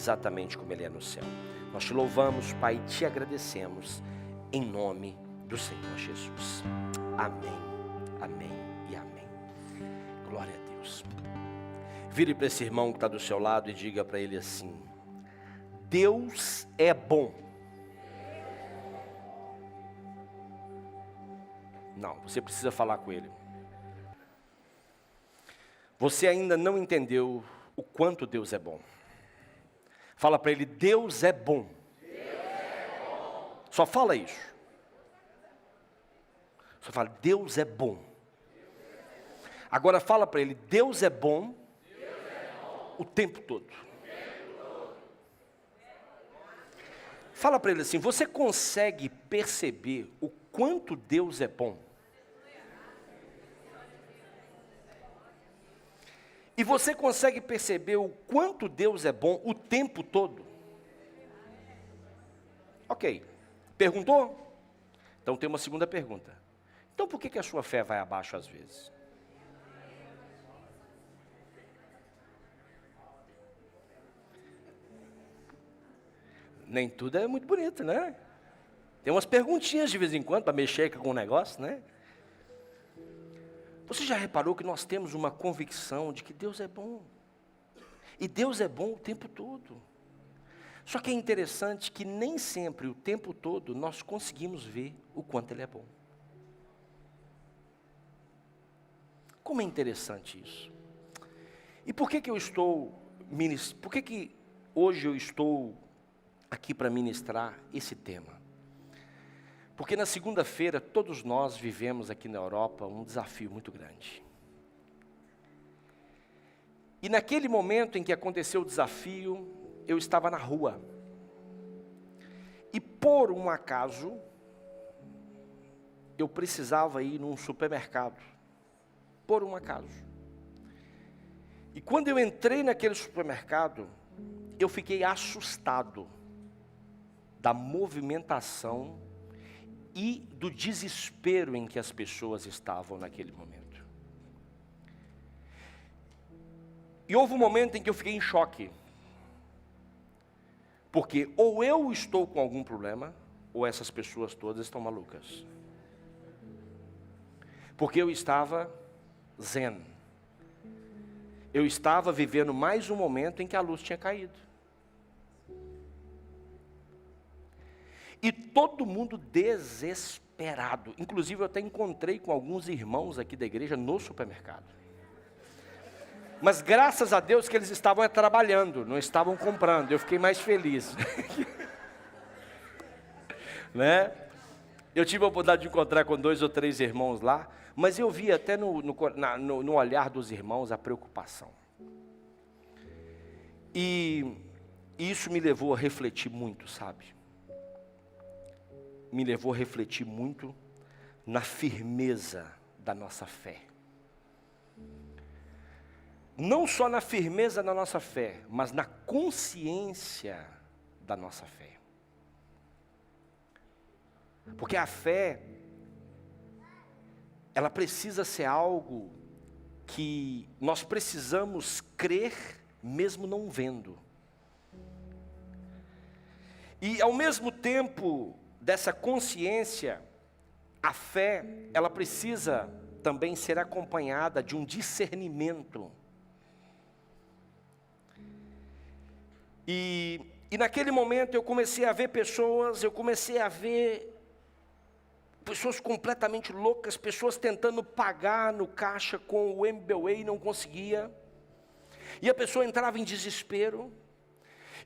exatamente como Ele é no céu. Nós te louvamos, Pai, e te agradecemos, em nome do Senhor Jesus. Amém, amém e amém. Glória a Deus. Vire para esse irmão que está do seu lado e diga para ele assim: Deus é bom. Não, você precisa falar com ele. Você ainda não entendeu o quanto Deus é bom. Fala para ele: Deus é bom. Deus é bom. Só fala isso. Só fala: Deus é bom. Agora fala para ele: Deus é bom, o tempo todo. Fala para ele assim: você consegue perceber o quanto Deus é bom? E você consegue perceber o quanto Deus é bom o tempo todo? Ok. Perguntou? Então tem uma segunda pergunta. Então por que a sua fé vai abaixo às vezes? Nem tudo é muito bonito, né? Tem umas perguntinhas de vez em quando para mexer com o negócio, né? Você já reparou que nós temos uma convicção de que Deus é bom? E Deus é bom o tempo todo. Só que é interessante que nem sempre, o tempo todo, nós conseguimos ver o quanto Ele é bom. Como é interessante isso. E por que eu estou por que hoje eu estou aqui para ministrar esse tema? Porque na segunda-feira todos nós vivemos aqui na Europa um desafio muito grande. E naquele momento em que aconteceu o desafio, eu estava na rua. E por um acaso, eu precisava ir num supermercado. Por um acaso. E quando eu entrei naquele supermercado, eu fiquei assustado da movimentação e do desespero em que as pessoas estavam naquele momento. E houve um momento em que eu fiquei em choque. Porque ou eu estou com algum problema, ou essas pessoas todas estão malucas. Porque eu estava zen. Eu estava vivendo mais um momento em que a luz tinha caído. E todo mundo desesperado. Inclusive eu até encontrei com alguns irmãos aqui da igreja no supermercado. Mas graças a Deus que eles estavam trabalhando, não estavam comprando. Eu fiquei mais feliz. Né? Eu tive a oportunidade de encontrar com 2 ou 3 irmãos lá. Mas eu vi até no olhar dos irmãos a preocupação. E isso me levou a refletir muito, sabe? Me levou a refletir muito na firmeza da nossa fé. Não só na firmeza da nossa fé, mas na consciência da nossa fé. Porque a fé, ela precisa ser algo que nós precisamos crer mesmo não vendo. E ao mesmo tempo dessa consciência, a fé, ela precisa também ser acompanhada de um discernimento. E naquele momento eu comecei a ver pessoas completamente loucas, pessoas tentando pagar no caixa com o MBWay e não conseguia. E a pessoa entrava em desespero.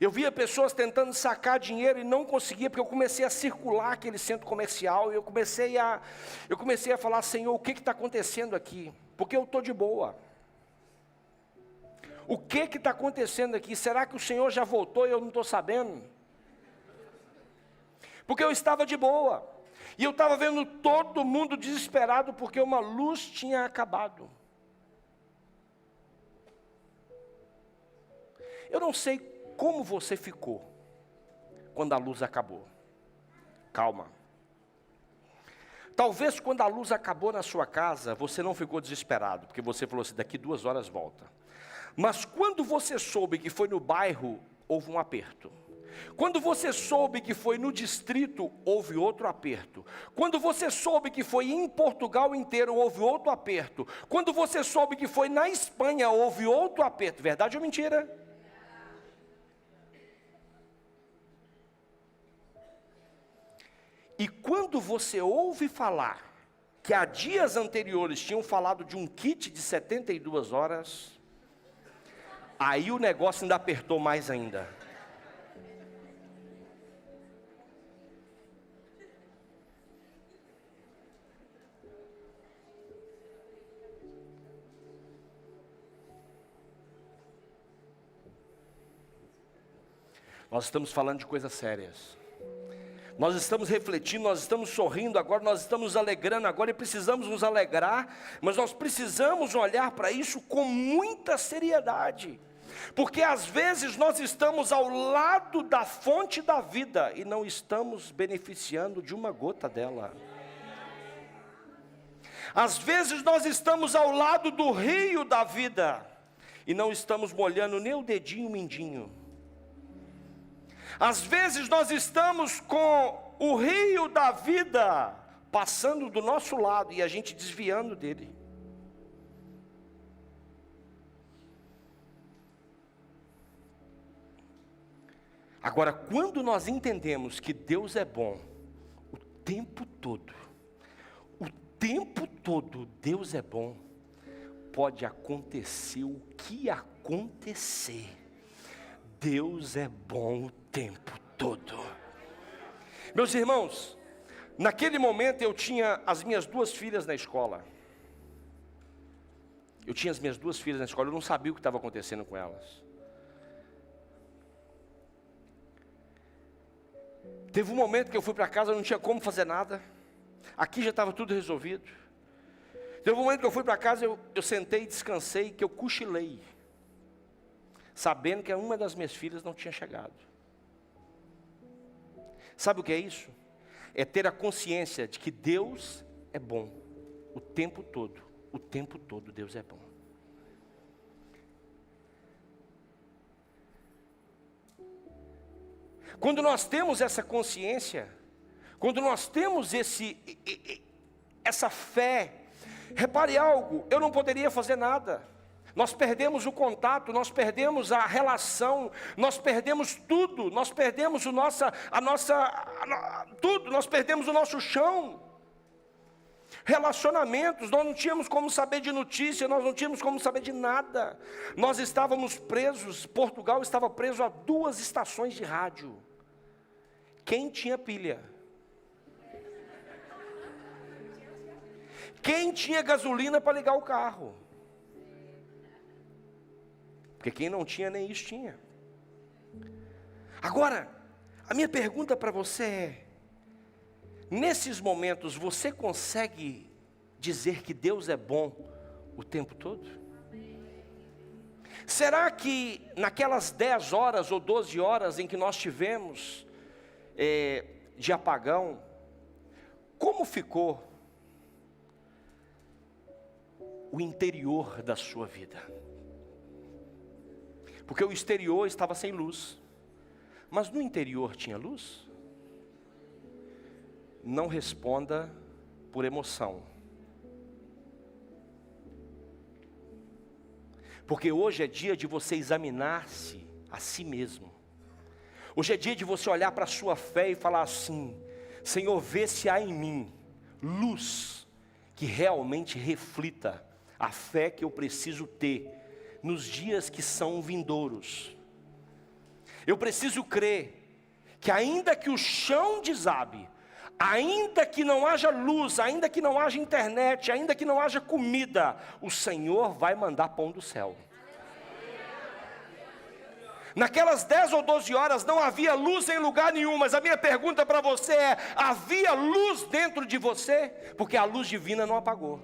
Eu via pessoas tentando sacar dinheiro e não conseguia, porque eu comecei a circular aquele centro comercial e eu comecei a falar: Senhor, o que está acontecendo aqui? Porque eu estou de boa. O que está acontecendo aqui? Será que o Senhor já voltou e eu não estou sabendo? Porque eu estava de boa. E eu estava vendo todo mundo desesperado porque uma luz tinha acabado. Eu não sei como você ficou quando a luz acabou. Calma. Talvez quando a luz acabou na sua casa, você não ficou desesperado, porque você falou assim: daqui 2 horas volta. Mas quando você soube que foi no bairro houve um aperto. Quando você soube que foi no distrito, houve outro aperto. Quando você soube que foi em Portugal inteiro, houve outro aperto. Quando você soube que foi na Espanha, houve outro aperto. Verdade ou mentira? E quando você ouve falar que há dias anteriores tinham falado de um kit de 72 horas, aí o negócio ainda apertou mais ainda. Nós estamos falando de coisas sérias. Nós estamos refletindo, nós estamos sorrindo agora, nós estamos nos alegrando agora e precisamos nos alegrar, mas nós precisamos olhar para isso com muita seriedade. Porque às vezes nós estamos ao lado da fonte da vida e não estamos beneficiando de uma gota dela. Às vezes nós estamos ao lado do rio da vida e não estamos molhando nem o dedinho mindinho. Às vezes nós estamos com o rio da vida passando do nosso lado e a gente desviando dele. Agora, quando nós entendemos que Deus é bom o tempo todo Deus é bom, pode acontecer o que acontecer, Deus é bom o tempo todo. Meus irmãos, naquele momento eu tinha as minhas duas filhas na escola. Eu não sabia o que estava acontecendo com elas. Teve um momento que eu fui para casa, não tinha como fazer nada. Aqui já estava tudo resolvido. Teve um momento que eu fui para casa, eu sentei e descansei, que eu cochilei, sabendo que uma das minhas filhas não tinha chegado. Sabe o que é isso? É ter a consciência de que Deus é bom o tempo todo Deus é bom. Quando nós temos essa consciência, quando nós temos essa fé, repare algo, eu não poderia fazer nada. Nós perdemos o contato, nós perdemos a relação, nós perdemos tudo, nós perdemos tudo, nós perdemos o nosso chão. Relacionamentos, nós não tínhamos como saber de notícia, nós não tínhamos como saber de nada. Nós estávamos presos, Portugal estava preso a 2 estações de rádio. Quem tinha pilha? Quem tinha gasolina para ligar o carro? Porque quem não tinha, nem isso tinha. Agora, a minha pergunta para você é: nesses momentos, você consegue dizer que Deus é bom o tempo todo? Será que naquelas 10 horas ou 12 horas em que nós tivemos de apagão, como ficou o interior da sua vida? Porque o exterior estava sem luz, mas no interior tinha luz? Não responda por emoção, porque hoje é dia de você examinar-se a si mesmo. Hoje é dia de você olhar para a sua fé e falar assim: Senhor, vê se há em mim luz que realmente reflita a fé que eu preciso ter nos dias que são vindouros. Eu preciso crer que ainda que o chão desabe, ainda que não haja luz, ainda que não haja internet, ainda que não haja comida, o Senhor vai mandar pão do céu. Naquelas 10 ou 12 horas não havia luz em lugar nenhum, mas a minha pergunta para você é: havia luz dentro de você? Porque a luz divina não apagou.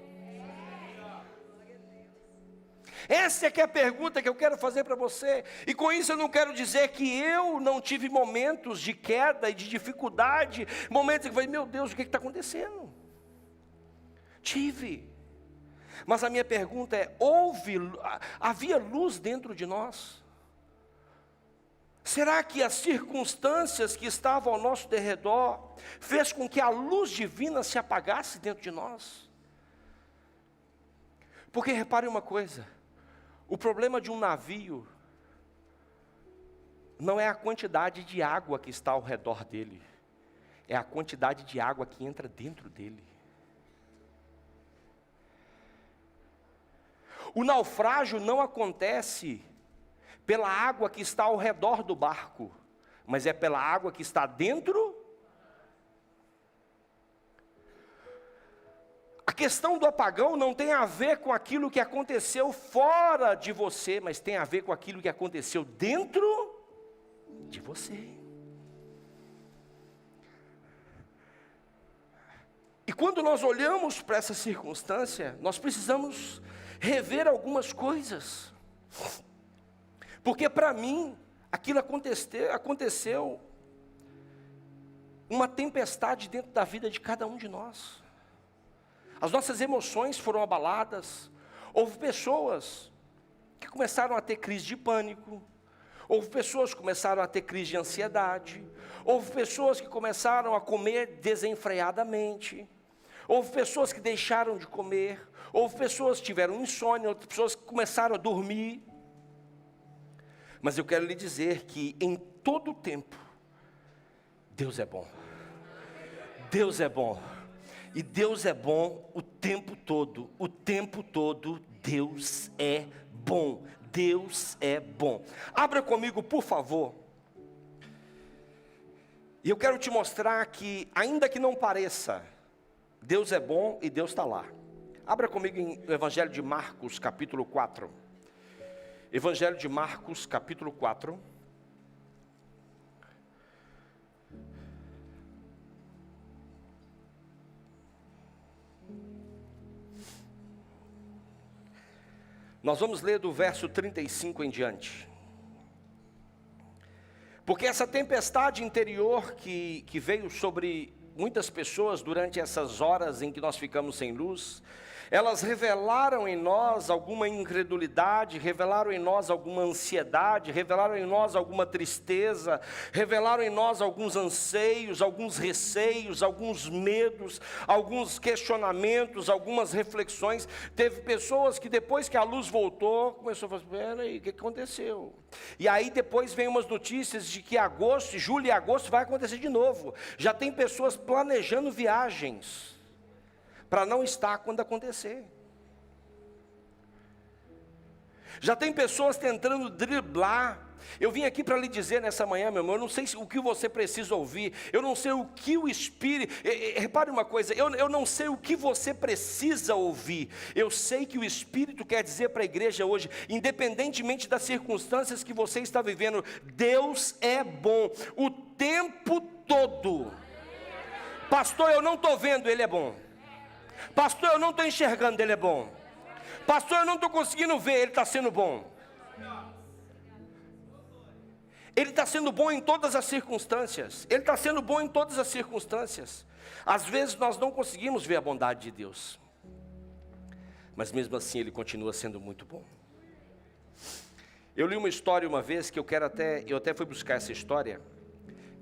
Essa é que é a pergunta que eu quero fazer para você. E com isso eu não quero dizer que eu não tive momentos de queda e de dificuldade, momentos que eu falei: meu Deus, o que está acontecendo? Tive. Mas a minha pergunta é: havia luz dentro de nós? Será que as circunstâncias que estavam ao nosso derredor fez com que a luz divina se apagasse dentro de nós? Porque repare uma coisa, o problema de um navio não é a quantidade de água que está ao redor dele, é a quantidade de água que entra dentro dele. O naufrágio não acontece pela água que está ao redor do barco, mas é pela água que está dentro. A questão do apagão não tem a ver com aquilo que aconteceu fora de você, mas tem a ver com aquilo que aconteceu dentro de você. E quando nós olhamos para essa circunstância, nós precisamos rever algumas coisas. Porque para mim, aquilo aconteceu uma tempestade dentro da vida de cada um de nós. As nossas emoções foram abaladas. Houve pessoas que começaram a ter crise de pânico. Houve pessoas que começaram a ter crise de ansiedade. Houve pessoas que começaram a comer desenfreadamente. Houve pessoas que deixaram de comer. Houve pessoas que tiveram insônia. Outras pessoas que começaram a dormir. Mas eu quero lhe dizer que em todo o tempo, Deus é bom. Deus é bom. E Deus é bom o tempo todo. O tempo todo Deus é bom. Deus é bom. Abra comigo, por favor. E eu quero te mostrar que, ainda que não pareça, Deus é bom e Deus está lá. Abra comigo em Evangelho de Marcos, capítulo 4. Evangelho de Marcos, capítulo 4. Nós vamos ler do verso 35 em diante. Porque essa tempestade interior que veio sobre muitas pessoas durante essas horas em que nós ficamos sem luz, elas revelaram em nós alguma incredulidade, revelaram em nós alguma ansiedade, revelaram em nós alguma tristeza, revelaram em nós alguns anseios, alguns receios, alguns medos, alguns questionamentos, algumas reflexões. Teve pessoas que depois que a luz voltou, começou a falar, espera aí, o que aconteceu? E aí depois vem umas notícias de que agosto, julho e agosto vai acontecer de novo. Já tem pessoas planejando viagens para não estar quando acontecer. Já tem pessoas tentando driblar. Eu vim aqui para lhe dizer nessa manhã, meu irmão, eu não sei o que você precisa ouvir, eu não sei o que o Espírito, repare uma coisa, eu não sei o que você precisa ouvir, eu sei que o Espírito quer dizer para a igreja hoje, independentemente das circunstâncias que você está vivendo, Deus é bom, o tempo todo. Pastor, eu não estou vendo, Ele é bom. Pastor, eu não estou enxergando, Ele é bom. Pastor, eu não estou conseguindo ver, Ele está sendo bom. Ele está sendo bom em todas as circunstâncias. Ele está sendo bom em todas as circunstâncias. Às vezes nós não conseguimos ver a bondade de Deus, mas mesmo assim Ele continua sendo muito bom. Eu li uma história uma vez, que eu até fui buscar essa história,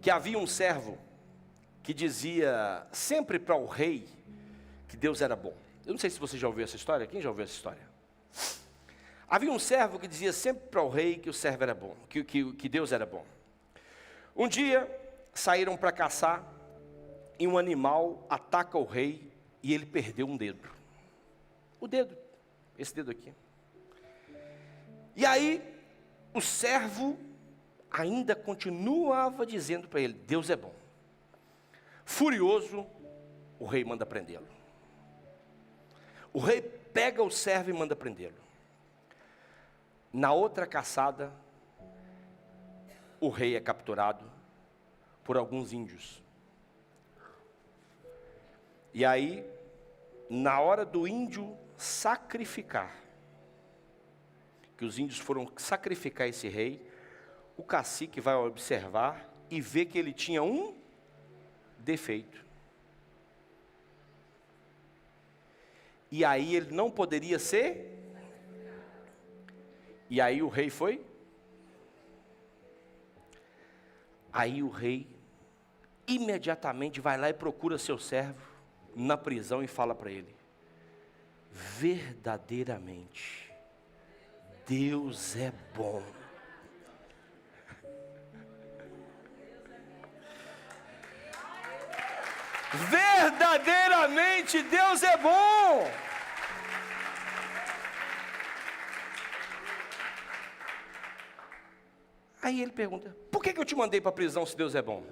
que havia um servo que dizia sempre para o rei que Deus era bom. Eu não sei se você já ouviu essa história. Quem já ouviu essa história? Havia um servo que dizia sempre para o rei que o servo era bom, que Deus era bom. Um dia saíram para caçar e um animal ataca o rei e ele perdeu um dedo. O dedo, esse dedo aqui. E aí o servo ainda continuava dizendo para ele, Deus é bom. Furioso, o rei manda prendê-lo. O rei pega o servo e manda prendê-lo. Na outra caçada, o rei é capturado por alguns índios. E aí, na hora do índio sacrificar, que os índios foram sacrificar esse rei, o cacique vai observar e vê que ele tinha um defeito. E aí ele não poderia ser. E aí o rei foi. Aí o rei imediatamente vai lá e procura seu servo na prisão e fala para ele: verdadeiramente, Deus é bom. Verdadeiramente Deus é bom. Aí ele pergunta: por que eu te mandei para a prisão se Deus é bom?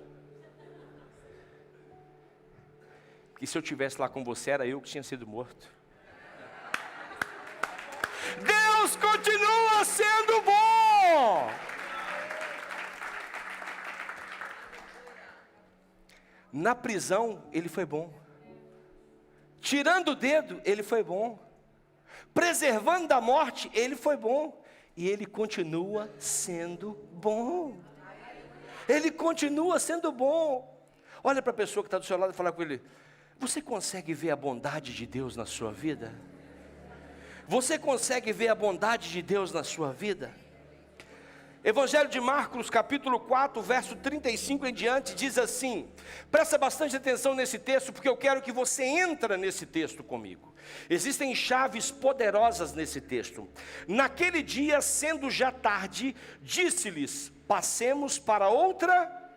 Porque se eu estivesse lá com você, era eu que tinha sido morto. Deus continua sendo bom. Na prisão, ele foi bom. Tirando o dedo, ele foi bom. Preservando da morte, ele foi bom. E ele continua sendo bom. Ele continua sendo bom. Olha para a pessoa que está do seu lado e fala com ele: você consegue ver a bondade de Deus na sua vida? Você consegue ver a bondade de Deus na sua vida? Evangelho de Marcos, capítulo 4, verso 35 em diante, diz assim, presta bastante atenção nesse texto, porque eu quero que você entre nesse texto comigo. Existem chaves poderosas nesse texto. Naquele dia, sendo já tarde, disse-lhes: passemos para outra.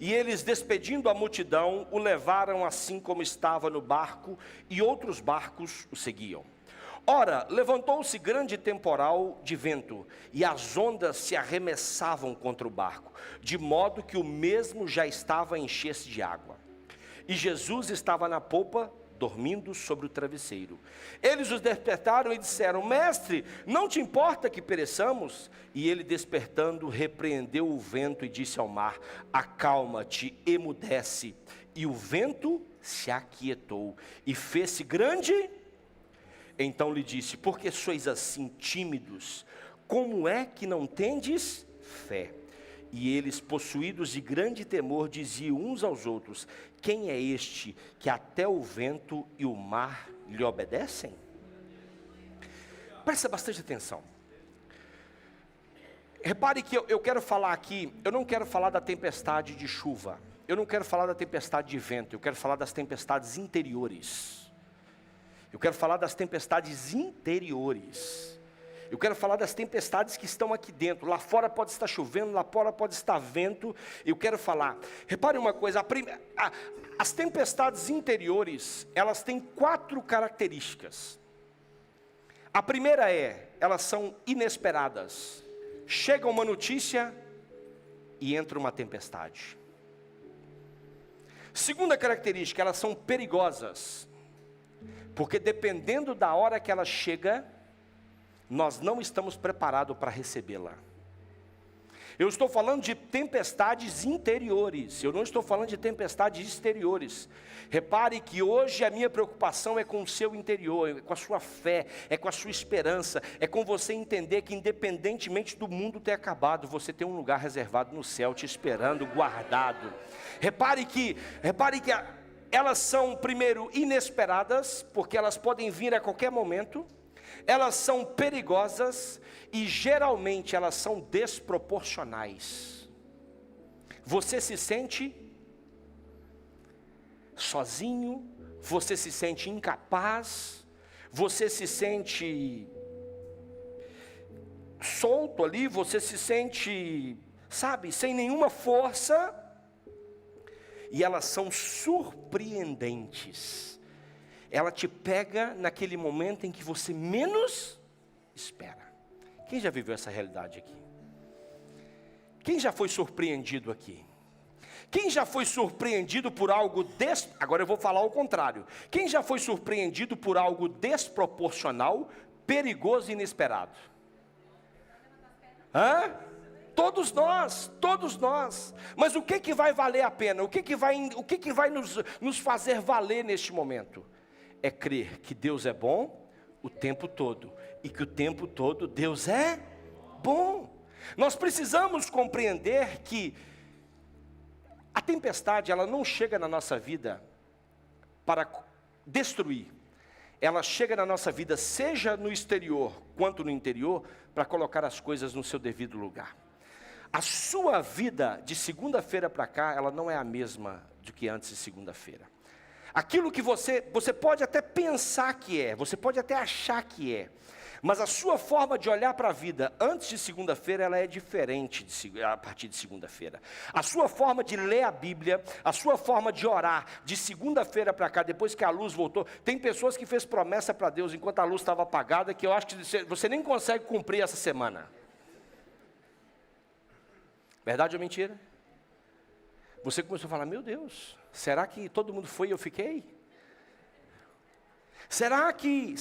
E eles, despedindo a multidão, o levaram assim como estava no barco, e outros barcos o seguiam. Ora, levantou-se grande temporal de vento, e as ondas se arremessavam contra o barco, de modo que o mesmo já estava a encher-se de água. E Jesus estava na popa, dormindo sobre o travesseiro. Eles os despertaram e disseram: mestre, não te importa que pereçamos? E ele, despertando, repreendeu o vento e disse ao mar: acalma-te, emudece. E o vento se aquietou, e fez-se grande. Então lhe disse: por que sois assim tímidos? Como é que não tendes fé? E eles, possuídos de grande temor, diziam uns aos outros: quem é este que até o vento e o mar lhe obedecem? Presta bastante atenção. Repare que eu quero falar aqui, eu não quero falar da tempestade de chuva, eu não quero falar da tempestade de vento, eu quero falar das tempestades interiores. Eu quero falar das tempestades interiores. Eu quero falar das tempestades que estão aqui dentro. Lá fora pode estar chovendo, lá fora pode estar vento. Eu quero falar. Repare uma coisa, as tempestades interiores, elas têm 4 características. A primeira elas são inesperadas. Chega uma notícia e entra uma tempestade. Segunda característica, elas são perigosas. Porque dependendo da hora que ela chega, nós não estamos preparados para recebê-la. Eu estou falando de tempestades interiores, eu não estou falando de tempestades exteriores. Repare que hoje a minha preocupação é com o seu interior, é com a sua fé, é com a sua esperança, é com você entender que independentemente do mundo ter acabado, você tem um lugar reservado no céu, te esperando, guardado. Repare que elas são, primeiro, inesperadas, porque elas podem vir a qualquer momento. Elas são perigosas e geralmente elas são desproporcionais. Você se sente sozinho, você se sente incapaz, você se sente solto ali, você se sente, sem nenhuma força. E elas são surpreendentes. Ela te pega naquele momento em que você menos espera. Quem já viveu essa realidade aqui? Quem já foi surpreendido aqui? Quem já foi surpreendido por algo agora eu vou falar o contrário. Quem já foi surpreendido por algo desproporcional, perigoso e inesperado? Todos nós. Mas o que vai valer a pena? O que vai nos fazer valer neste momento? É crer que Deus é bom o tempo todo, e que o tempo todo Deus é bom. Nós precisamos compreender que a tempestade, ela não chega na nossa vida para destruir. Ela chega na nossa vida, seja no exterior quanto no interior, para colocar as coisas no seu devido lugar. a sua vida de segunda-feira para cá, ela não é a mesma do que antes de segunda-feira. Aquilo que você pode até pensar que é, você pode até achar que é, mas a sua forma de olhar para a vida antes de segunda-feira, ela é diferente a partir de segunda-feira. A sua forma de ler a Bíblia, a sua forma de orar, de segunda-feira para cá, depois que a luz voltou, tem pessoas que fez promessa para Deus enquanto a luz estava apagada, que eu acho que você nem consegue cumprir essa semana. Verdade ou mentira? Você começou a falar, meu Deus, será que todo mundo foi e eu fiquei? Será que?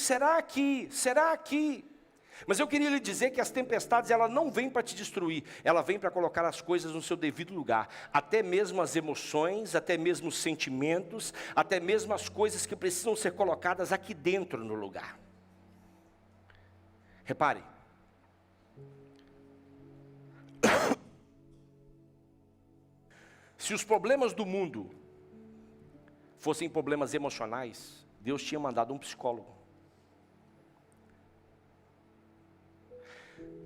Mas eu queria lhe dizer que as tempestades, ela não vêm para te destruir, ela vem para colocar as coisas no seu devido lugar. Até mesmo as emoções, até mesmo os sentimentos, até mesmo as coisas que precisam ser colocadas aqui dentro no lugar. Repare. Se os problemas do mundo fossem problemas emocionais, Deus tinha mandado um psicólogo.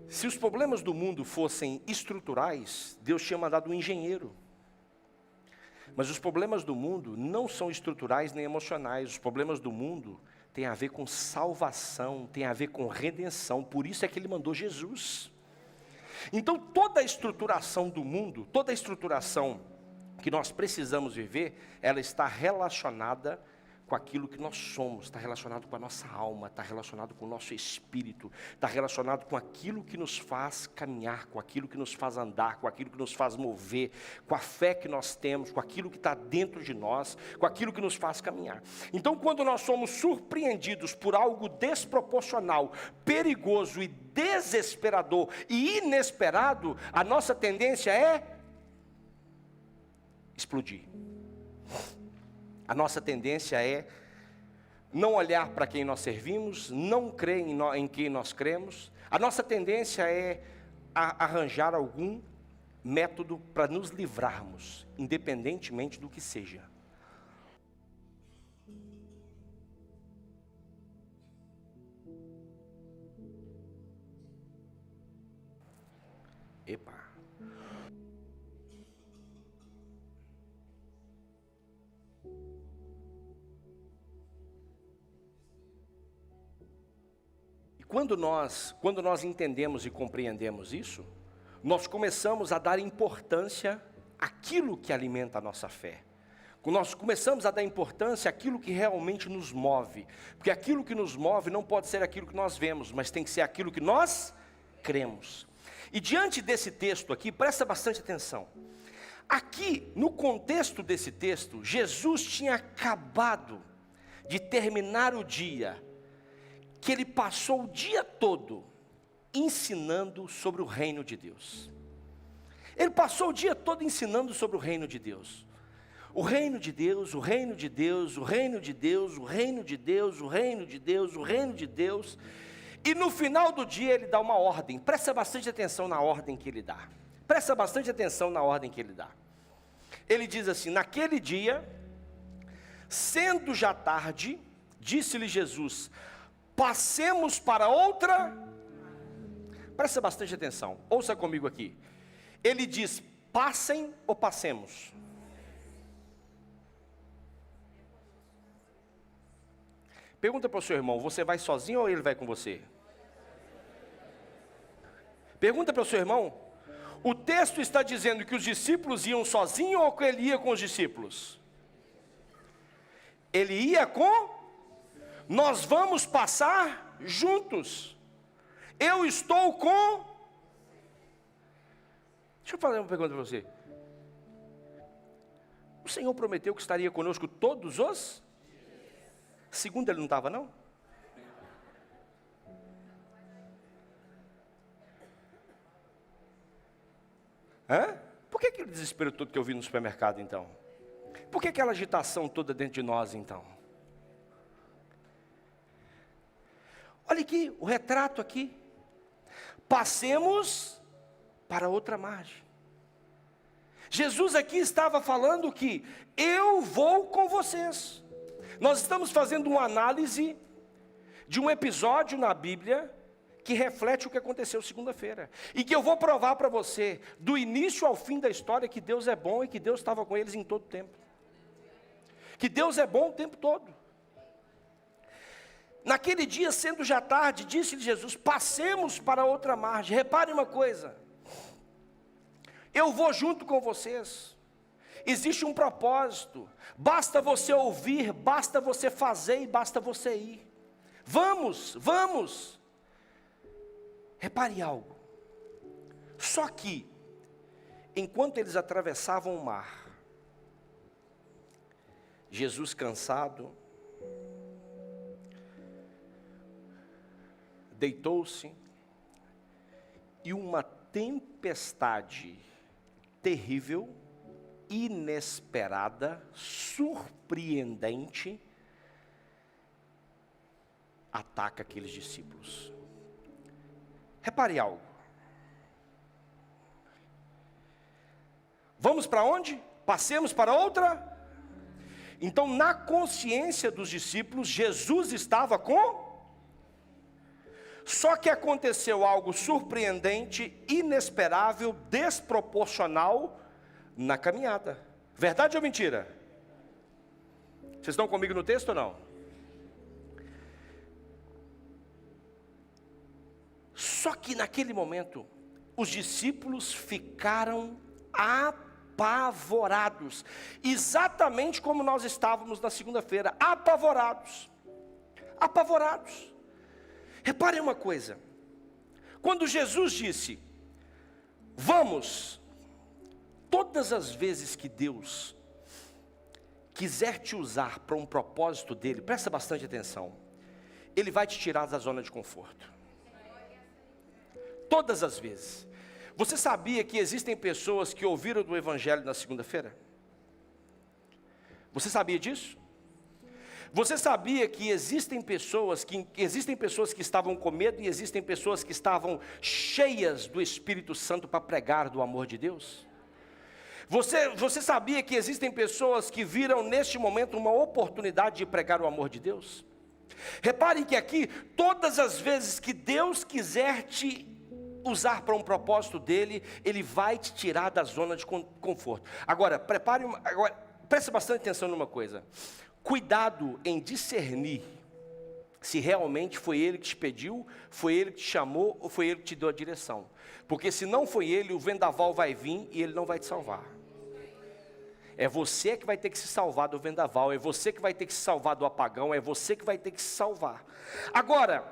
Se os problemas do mundo fossem estruturais, Deus tinha mandado um engenheiro. Mas os problemas do mundo não são estruturais nem emocionais. Os problemas do mundo têm a ver com salvação, têm a ver com redenção. Por isso é que Ele mandou Jesus. Então toda a estruturação do mundo, toda a estruturação que nós precisamos viver, ela está relacionada com aquilo que nós somos, está relacionado com a nossa alma, está relacionado com o nosso espírito, está relacionado com aquilo que nos faz caminhar, com aquilo que nos faz andar, com aquilo que nos faz mover, com a fé que nós temos, com aquilo que está dentro de nós, com aquilo que nos faz caminhar. Então, quando nós somos surpreendidos por algo desproporcional, perigoso e desesperador e inesperado, a nossa tendência é explodir. A nossa tendência é não olhar para quem nós servimos, não crer em quem nós cremos. A nossa tendência é arranjar algum método para nos livrarmos, independentemente do que seja. Epa. Quando nós entendemos e compreendemos isso, nós começamos a dar importância àquilo que alimenta a nossa fé. Nós começamos a dar importância àquilo que realmente nos move. Porque aquilo que nos move não pode ser aquilo que nós vemos, mas tem que ser aquilo que nós cremos. E diante desse texto aqui, presta bastante atenção. Aqui, no contexto desse texto, Jesus tinha acabado de terminar o dia que Ele passou o dia todo ensinando sobre o reino de Deus. Ele passou o dia todo ensinando sobre o reino de Deus. O reino de Deus, o reino de Deus, o reino de Deus, o reino de Deus, o reino de Deus, o reino de Deus. E no final do dia Ele dá uma ordem. Presta bastante atenção na ordem que Ele dá. Presta bastante atenção na ordem que Ele dá. Ele diz assim: naquele dia, sendo já tarde, disse-lhe Jesus: passemos para outra. Presta bastante atenção, ouça comigo aqui. Ele diz: passem ou passemos? Pergunta para o seu irmão: você vai sozinho ou ele vai com você? Pergunta para o seu irmão: o texto está dizendo que os discípulos iam sozinhos ou que ele ia com os discípulos? Ele ia com... Nós vamos passar juntos. Eu estou com... Deixa eu fazer uma pergunta para você. O Senhor prometeu que estaria conosco todos os... Segundo Ele não estava, não? Hã? Por que aquele desespero todo que eu vi no supermercado, então? Por que aquela agitação toda dentro de nós, então? Olha aqui, o retrato aqui. Passemos para outra margem. Jesus aqui estava falando que eu vou com vocês. Nós estamos fazendo uma análise de um episódio na Bíblia que reflete o que aconteceu segunda-feira. E que eu vou provar para você, do início ao fim da história, que Deus é bom e que Deus estava com eles em todo o tempo. Que Deus é bom o tempo todo. Naquele dia, sendo já tarde, disse-lhe Jesus: passemos para outra margem. Repare uma coisa, eu vou junto com vocês. Existe um propósito. Basta você ouvir, basta você fazer e basta você ir. Vamos, vamos. Repare algo. Só que, enquanto eles atravessavam o mar, Jesus cansado, deitou-se, e uma tempestade terrível, inesperada, surpreendente, ataca aqueles discípulos. Repare algo. Vamos para onde? Passemos para outra? Então, na consciência dos discípulos, Jesus estava com... Só que aconteceu algo surpreendente, inesperável, desproporcional na caminhada. Verdade ou mentira? Vocês estão comigo no texto ou não? Só que naquele momento, os discípulos ficaram apavorados, exatamente como nós estávamos na segunda-feira, apavorados, apavorados. Reparem uma coisa, quando Jesus disse, vamos, todas as vezes que Deus quiser te usar para um propósito dele, presta bastante atenção, Ele vai te tirar da zona de conforto. Todas as vezes. Você sabia que existem pessoas que ouviram do Evangelho na segunda-feira? Você sabia disso? Você sabia que existem pessoas que estavam com medo e existem pessoas que estavam cheias do Espírito Santo para pregar do amor de Deus? Você sabia que existem pessoas que viram neste momento uma oportunidade de pregar o amor de Deus? Reparem que aqui, todas as vezes que Deus quiser te usar para um propósito dele, Ele vai te tirar da zona de conforto. Agora, preste bastante atenção numa coisa. Cuidado em discernir se realmente foi Ele que te pediu, foi Ele que te chamou ou foi Ele que te deu a direção. Porque se não foi Ele, o vendaval vai vir e Ele não vai te salvar. É você que vai ter que se salvar do vendaval, é você que vai ter que se salvar do apagão, é você que vai ter que se salvar. Agora,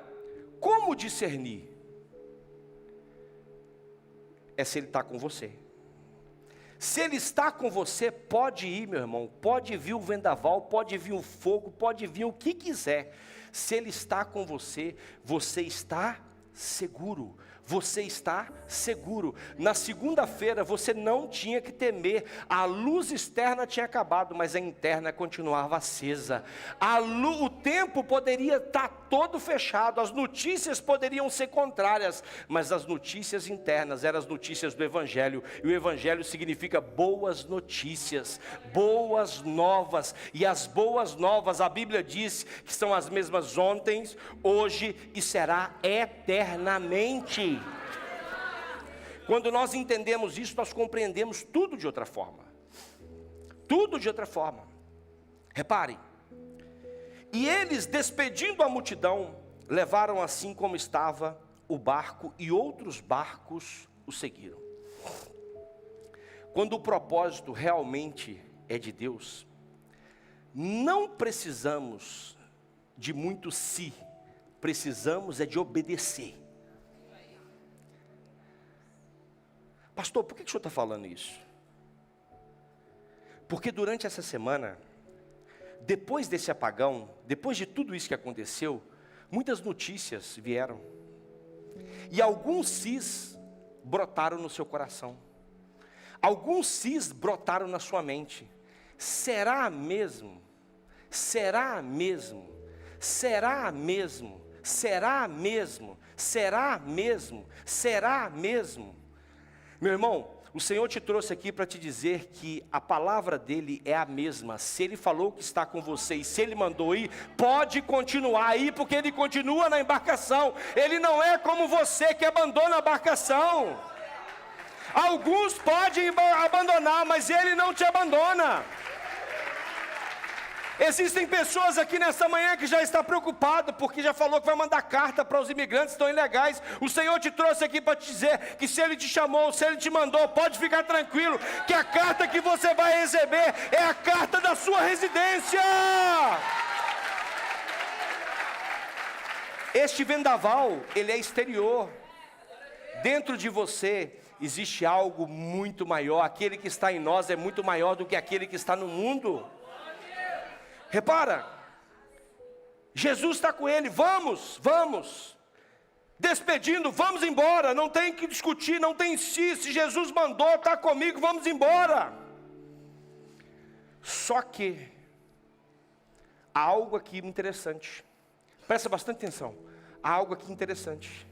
como discernir? É se Ele está com você. Se Ele está com você, pode ir, meu irmão, pode vir o vendaval, pode vir o fogo, pode vir o que quiser. Se Ele está com você, você está seguro. Você está seguro. Na segunda-feira você não tinha que temer. A luz externa tinha acabado, mas a interna continuava acesa. O tempo poderia estar todo fechado, as notícias poderiam ser contrárias, mas as notícias internas eram as notícias do Evangelho. E o Evangelho significa boas notícias, boas novas. E as boas novas, a Bíblia diz que são as mesmas ontem, hoje e será eternamente. Quando nós entendemos isso, nós compreendemos tudo de outra forma. Tudo de outra forma. Reparem. E eles, despedindo a multidão, levaram assim como estava o barco, e outros barcos o seguiram. Quando o propósito realmente é de Deus, não precisamos de muito si, precisamos é de obedecer. Pastor, por que o senhor está falando isso? Porque durante essa semana, depois desse apagão, depois de tudo isso que aconteceu, muitas notícias vieram. E alguns sis brotaram no seu coração. Alguns sis brotaram na sua mente. Será mesmo? Será mesmo? Será mesmo? Será mesmo? Será mesmo? Será mesmo? Meu irmão, O Senhor te trouxe aqui para te dizer que a palavra dele é a mesma. Se ele falou que está com você e se ele mandou ir, pode continuar aí, porque ele continua na embarcação. Ele não é como você que abandona a embarcação. Alguns podem abandonar, mas ele não te abandona. Existem pessoas aqui nessa manhã que já está preocupado, porque já falou que vai mandar carta para os imigrantes que estão ilegais. O Senhor te trouxe aqui para te dizer que se Ele te chamou, se Ele te mandou, pode ficar tranquilo, que a carta que você vai receber é a carta da sua residência. Este vendaval, ele é exterior. Dentro de você existe algo muito maior. Aquele que está em nós é muito maior do que aquele que está no mundo. Repara, Jesus está com ele, vamos, despedindo, vamos embora, não tem que discutir, não tem se Jesus mandou, está comigo, vamos embora. Só que, há algo aqui interessante, presta bastante atenção, há algo aqui interessante.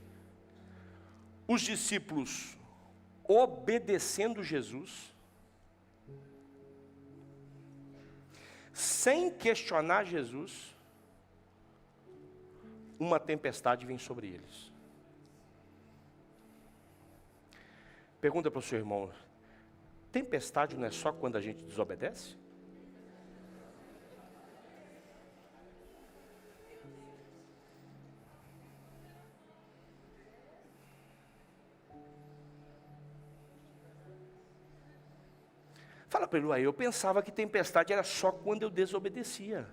Os discípulos obedecendo Jesus, sem questionar Jesus, uma tempestade vem sobre eles. Pergunta para o seu irmão: tempestade não é só quando a gente desobedece? Fala para ele: aí eu pensava que tempestade era só quando eu desobedecia.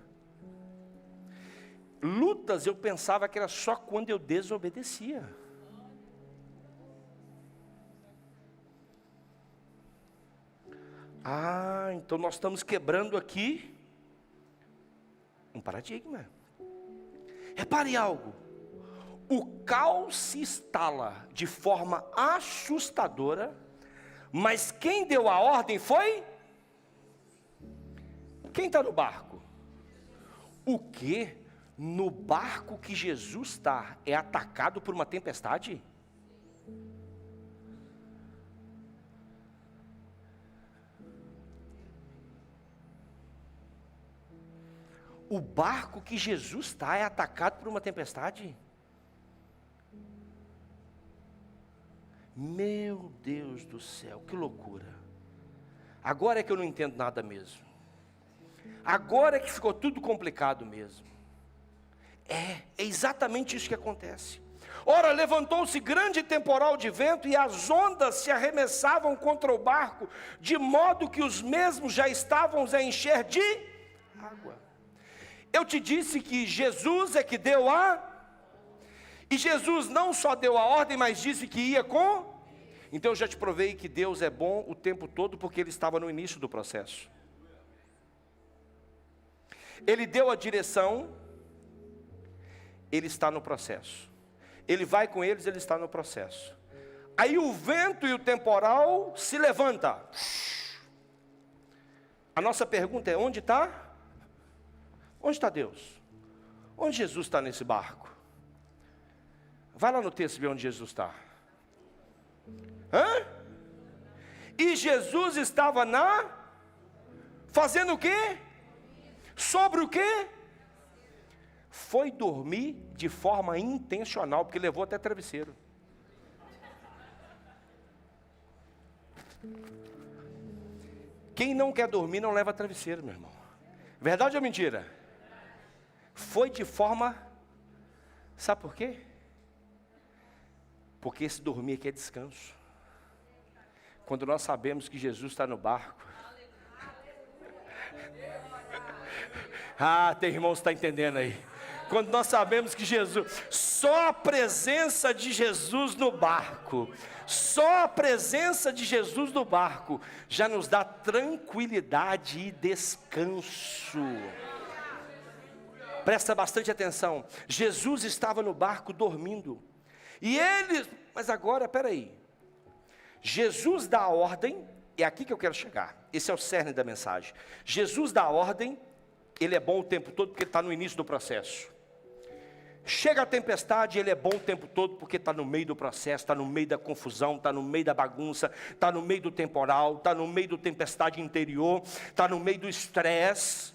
Lutas eu pensava que era só quando eu desobedecia. Ah, então nós estamos quebrando aqui um paradigma. Repare algo: o caos se instala de forma assustadora, mas quem deu a ordem foi? Quem está no barco? O quê? No barco que Jesus está, é atacado por uma tempestade? O barco que Jesus está é atacado por uma tempestade? Meu Deus do céu, que loucura. Agora é que eu não entendo nada mesmo. Agora é que ficou tudo complicado mesmo. É exatamente isso que acontece. Ora, levantou-se grande temporal de vento e as ondas se arremessavam contra o barco, de modo que os mesmos já estavam a encher de água. Eu te disse que Jesus é que deu e Jesus não só deu a ordem, mas disse que ia com. Então eu já te provei que Deus é bom o tempo todo, porque Ele estava no início do processo. Ele deu a direção, Ele está no processo. Ele vai com eles, Ele está no processo. Aí o vento e o temporal se levanta. A nossa pergunta é: onde está? Onde está Deus? Onde Jesus está nesse barco? Vai lá no texto e vê onde Jesus está. E Jesus estava fazendo o quê? Sobre o quê? Foi dormir de forma intencional, porque levou até travesseiro. Quem não quer dormir não leva travesseiro, meu irmão. Verdade ou mentira? Foi de forma, sabe por quê? Porque esse dormir aqui é descanso. Quando nós sabemos que Jesus está no barco. Tem irmãos que estão entendendo aí. Quando nós sabemos que Jesus, só a presença de Jesus no barco, só a presença de Jesus no barco, já nos dá tranquilidade e descanso. Presta bastante atenção. Jesus estava no barco dormindo. E ele, mas agora, peraí. Jesus dá a ordem, é aqui que eu quero chegar. Esse é o cerne da mensagem. Jesus dá a ordem, Ele é bom o tempo todo, porque Ele está no início do processo. Chega a tempestade, Ele é bom o tempo todo, porque está no meio do processo, está no meio da confusão, está no meio da bagunça, está no meio do temporal, está no meio da tempestade interior, está no meio do estresse.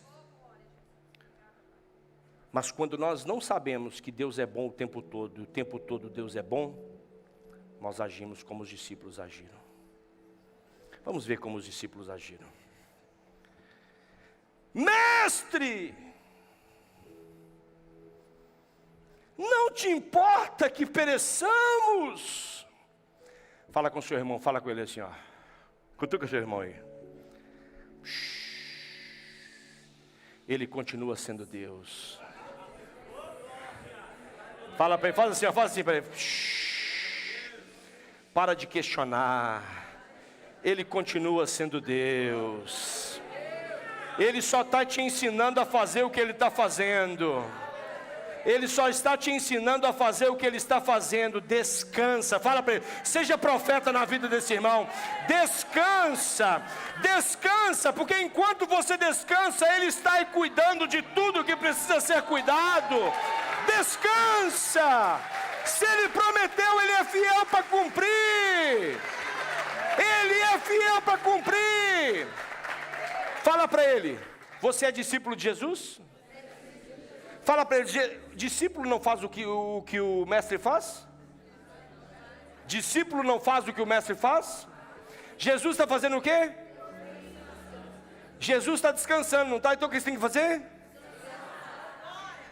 Mas quando nós não sabemos que Deus é bom o tempo todo Deus é bom, nós agimos como os discípulos agiram. Vamos ver como os discípulos agiram. Mestre, não te importa que pereçamos? Fala com o seu irmão, fala com ele assim, ó. Cutuca seu irmão aí. Ele continua sendo Deus. Fala para ele, faz assim para ele. Para de questionar. Ele continua sendo Deus. Ele só está te ensinando a fazer o que Ele está fazendo. Ele só está te ensinando a fazer o que Ele está fazendo. Descansa, fala para ele, seja profeta na vida desse irmão. Descansa, descansa, porque enquanto você descansa, Ele está aí cuidando de tudo que precisa ser cuidado. Descansa. Se Ele prometeu, Ele é fiel para cumprir. Ele é fiel para cumprir. Fala para ele, você é discípulo de Jesus? Fala para ele, discípulo não faz o que o mestre faz? Discípulo não faz o que o mestre faz? Jesus está fazendo o quê? Jesus está descansando, não está? Então o que você tem que fazer?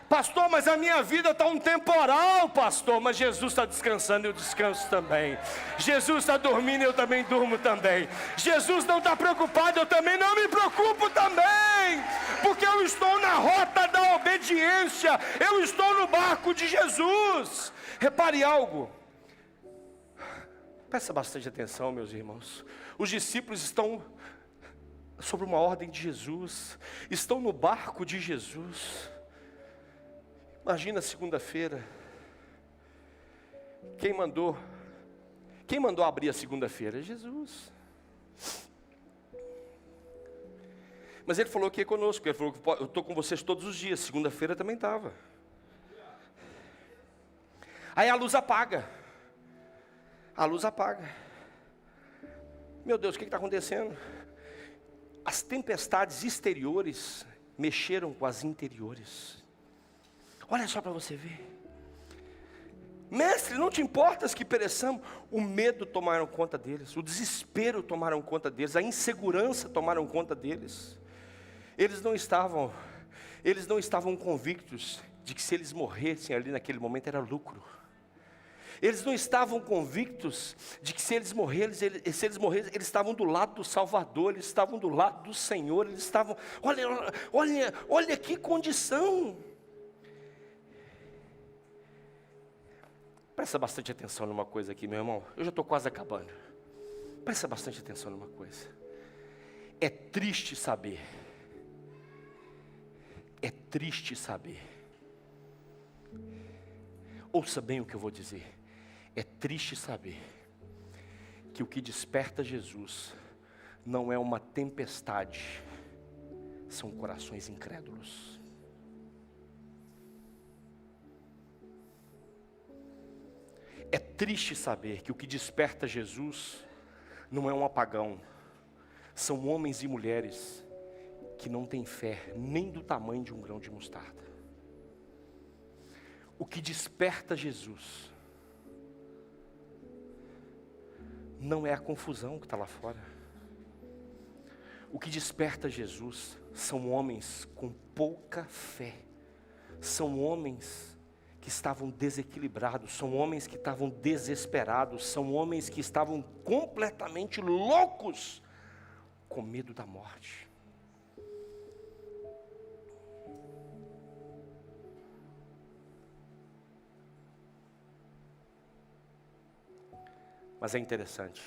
Pastor, mas a minha vida está um temporal, pastor. Mas Jesus está descansando, eu descanso também. Jesus está dormindo, eu também durmo também. Jesus não está preocupado, eu também não me preocupo também. Porque eu estou na rota da obediência. Eu estou no barco de Jesus. Repare algo. Presta bastante atenção, meus irmãos. Os discípulos estão sobre uma ordem de Jesus. Estão no barco de Jesus. Imagina segunda-feira. Quem mandou abrir a segunda-feira? Jesus. Mas Ele falou que é conosco. Ele falou que eu estou com vocês todos os dias. Segunda-feira também estava. Aí a luz apaga. A luz apaga. Meu Deus, o que está acontecendo? As tempestades exteriores mexeram com as interiores. Olha só para você ver. Mestre, não te importas que pereçamos? O medo tomaram conta deles, o desespero tomaram conta deles, a insegurança tomaram conta deles. Eles não estavam convictos de que se eles morressem ali naquele momento era lucro. Eles não estavam convictos de que se eles morressem, eles estavam do lado do Salvador, eles estavam do lado do Senhor, eles estavam, olha que condição. Presta bastante atenção numa coisa aqui, meu irmão. Eu já estou quase acabando. Presta bastante atenção numa coisa. É triste saber. É triste saber. Ouça bem o que eu vou dizer. É triste saber que o que desperta Jesus não é uma tempestade, são corações incrédulos. É triste saber que o que desperta Jesus não é um apagão, são homens e mulheres que não têm fé nem do tamanho de um grão de mostarda. O que desperta Jesus não é a confusão que está lá fora. O que desperta Jesus são homens com pouca fé, são homens que estavam desequilibrados, são homens que estavam desesperados, são homens que estavam completamente loucos, com medo da morte. Mas é interessante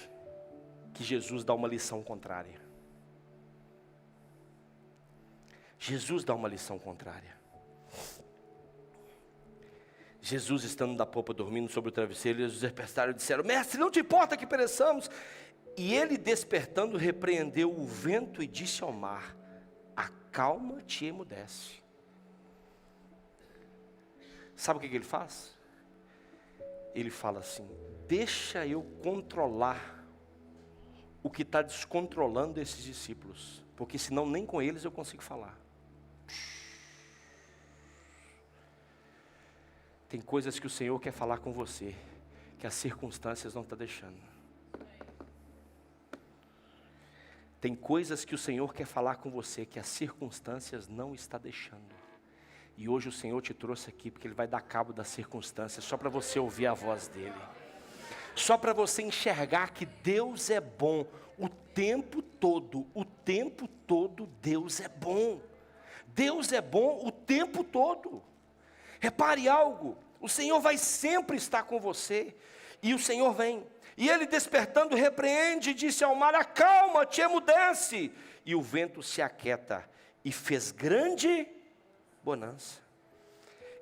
que Jesus dá uma lição contrária. Jesus dá uma lição contrária. Jesus, estando na popa, dormindo sobre o travesseiro, eles despertaram e disseram: Mestre, não te importa que pereçamos? E ele, despertando, repreendeu o vento e disse ao mar: Acalma-te e emudece. Sabe o que ele faz? Ele fala assim: deixa eu controlar o que está descontrolando esses discípulos, porque senão nem com eles eu consigo falar. Tem coisas que o Senhor quer falar com você, que as circunstâncias não estão deixando. Tem coisas que o Senhor quer falar com você, que as circunstâncias não estão deixando. E hoje o Senhor te trouxe aqui, porque Ele vai dar cabo das circunstâncias, só para você ouvir a voz dEle. Só para você enxergar que Deus é bom o tempo todo Deus é bom. Deus é bom o tempo todo. Repare algo, o Senhor vai sempre estar com você, e o Senhor vem. E Ele despertando repreende e disse ao mar: acalma-te, emudece. E o vento se aquieta, e fez grande bonança.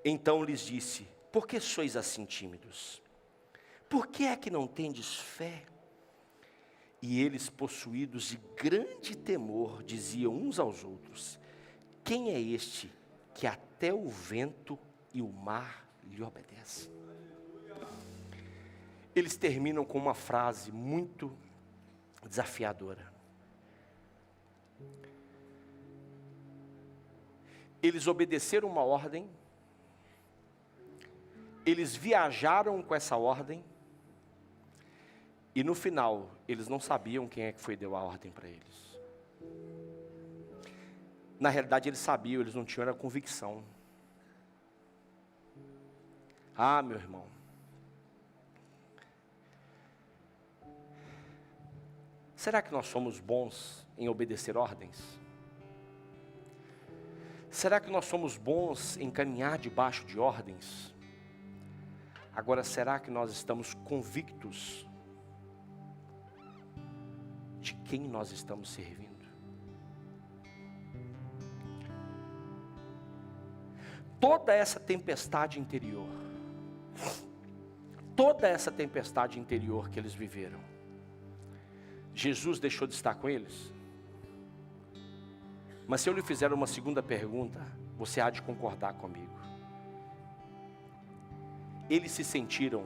Então lhes disse: por que sois assim tímidos? Por que é que não tendes fé? E eles, possuídos de grande temor, diziam uns aos outros: quem é este que até o vento e o mar lhe obedecem? Eles terminam com uma frase muito desafiadora. Eles obedeceram uma ordem, eles viajaram com essa ordem, e no final, eles não sabiam quem é que foi deu a ordem para eles. Na realidade, eles sabiam, eles não tinham a convicção. Ah, meu irmão, será que nós somos bons em obedecer ordens? Será que nós somos bons em caminhar debaixo de ordens? Agora, será que nós estamos convictos de quem nós estamos servindo? Toda essa tempestade interior, que eles viveram, Jesus deixou de estar com eles? Mas se eu lhe fizer uma segunda pergunta, você há de concordar comigo. Eles se sentiram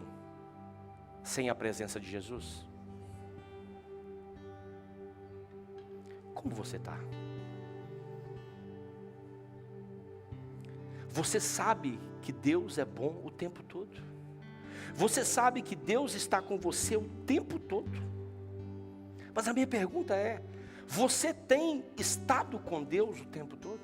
sem a presença de Jesus? Como você está? Você sabe que Deus é bom o tempo todo? Você sabe que Deus está com você o tempo todo? Mas a minha pergunta é: você tem estado com Deus o tempo todo?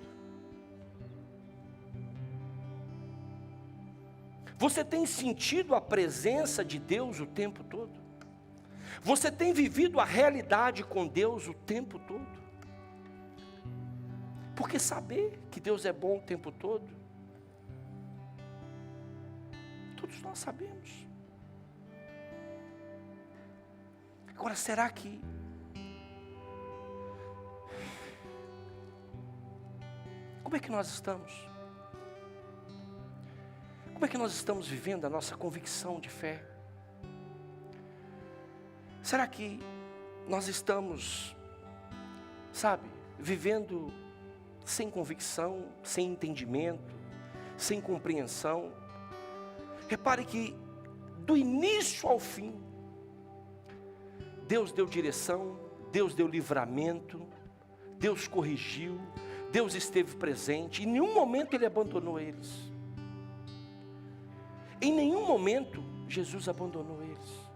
Você tem sentido a presença de Deus o tempo todo? Você tem vivido a realidade com Deus o tempo todo? Porque saber que Deus é bom o tempo todo, todos nós sabemos. Agora, será que como é que nós estamos? Como é que nós estamos vivendo a nossa convicção de fé? Será que nós estamos, vivendo sem convicção, sem entendimento, sem compreensão? Repare que do início ao fim, Deus deu direção, Deus deu livramento, Deus corrigiu, Deus esteve presente. Em nenhum momento Ele abandonou eles. Em nenhum momento Jesus abandonou eles.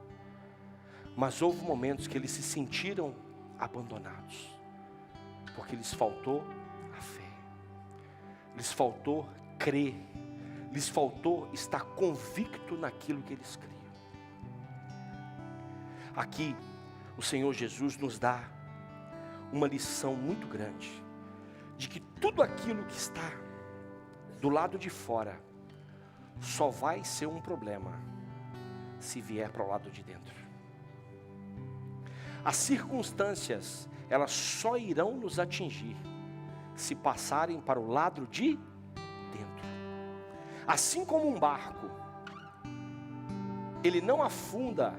Mas houve momentos que eles se sentiram abandonados, porque lhes faltou a fé, lhes faltou crer, lhes faltou estar convicto naquilo que eles criam. Aqui o Senhor Jesus nos dá uma lição muito grande, de que tudo aquilo que está do lado de fora só vai ser um problema se vier para o lado de dentro. As circunstâncias, elas só irão nos atingir se passarem para o lado de dentro. Assim como um barco, ele não afunda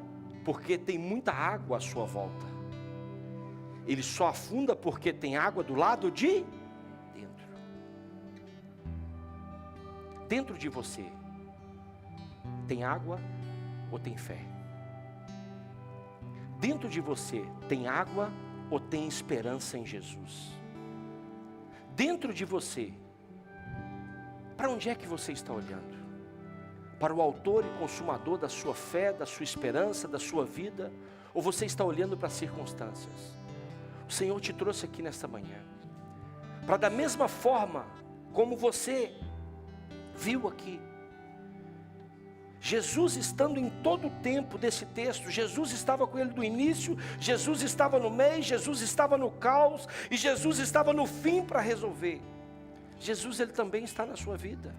porque tem muita água à sua volta. Ele só afunda porque tem água do lado de dentro. Dentro de você tem água ou tem fé? Dentro de você tem água ou tem esperança em Jesus? Dentro de você, para onde é que você está olhando? Para o autor e consumador da sua fé, da sua esperança, da sua vida? Ou você está olhando para as circunstâncias? O Senhor te trouxe aqui nesta manhã, para da mesma forma como você viu aqui, Jesus estando em todo o tempo desse texto, Jesus estava com ele do início, Jesus estava no meio, Jesus estava no caos, e Jesus estava no fim para resolver. Jesus, ele também está na sua vida,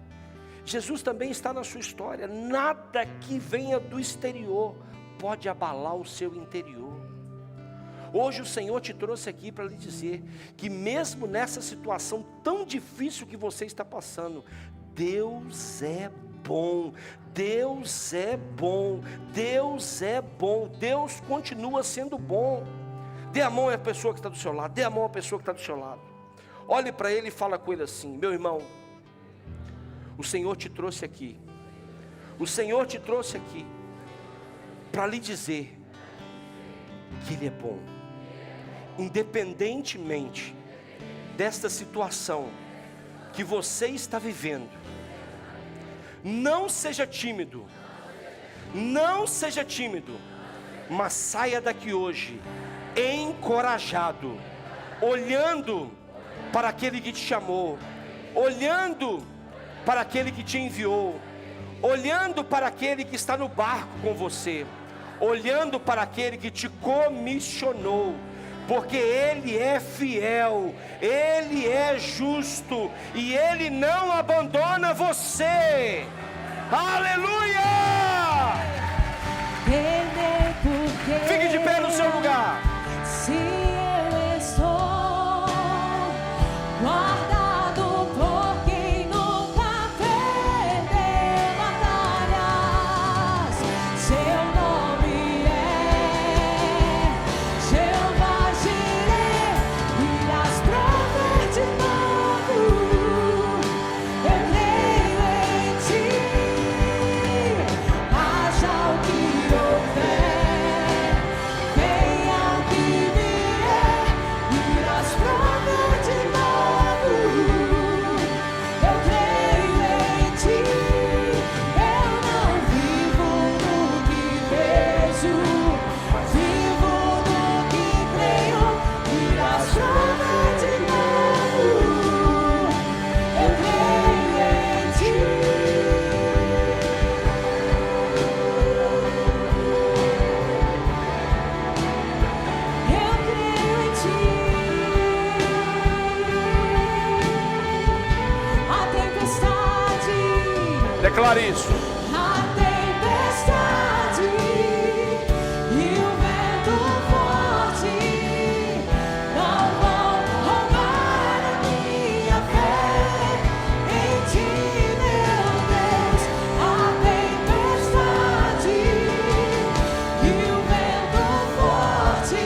Jesus também está na sua história. Nada que venha do exterior pode abalar o seu interior. Hoje o Senhor te trouxe aqui para lhe dizer que mesmo nessa situação tão difícil que você está passando, Deus é bom, Deus é bom, Deus é bom, Deus continua sendo bom. Dê a mão à pessoa que está do seu lado, dê a mão à pessoa que está do seu lado. Olhe para ele e fala com ele assim: meu irmão, o Senhor te trouxe aqui, o Senhor te trouxe aqui para lhe dizer que Ele é bom, independentemente desta situação que você está vivendo. Não seja tímido, não seja tímido, mas saia daqui hoje encorajado, olhando para aquele que te chamou, olhando para aquele que te enviou, olhando para aquele que está no barco com você, olhando para aquele que te comissionou, porque Ele é fiel, Ele é justo, e Ele não abandona você. Aleluia! Fique de pé no seu lugar. Se eu estou guardado por quem nunca perdeu batalhas, seu nome é Jeová Jireh, e as provas de novo, eu creio em ti, haja o que houver, venha o que vier, e as provas de novo, eu creio em ti. Eu não vivo no que vejo, vivo no que creio, e as provas de novo, eu creio em ti. Eu creio em ti. A tempestade, Declare isso. a tempestade e o vento forte não vão roubar a minha fé em ti, meu Deus. A tempestade e o vento forte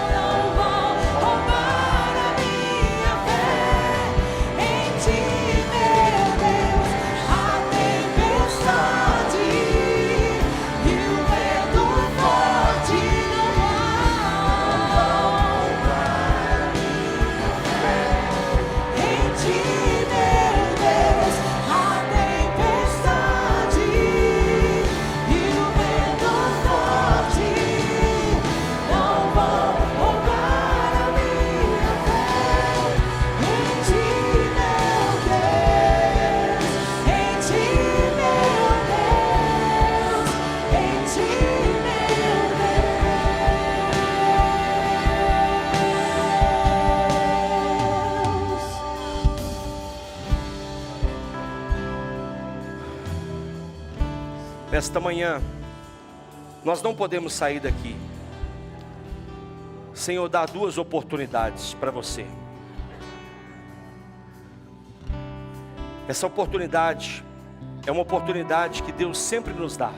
não vão roubar a minha fé em ti, meu Deus. A tempestade e o vento forte não vão roubar a minha fé em ti, meu Deus. A tempestade e o vento forte não vão roubar a minha fé em ti, meu Deus. Em ti, meu Deus. Em ti, meu Deus. Nesta manhã, nós não podemos sair daqui sem eu dar duas oportunidades para você. Essa oportunidade é uma oportunidade que Deus sempre nos dá.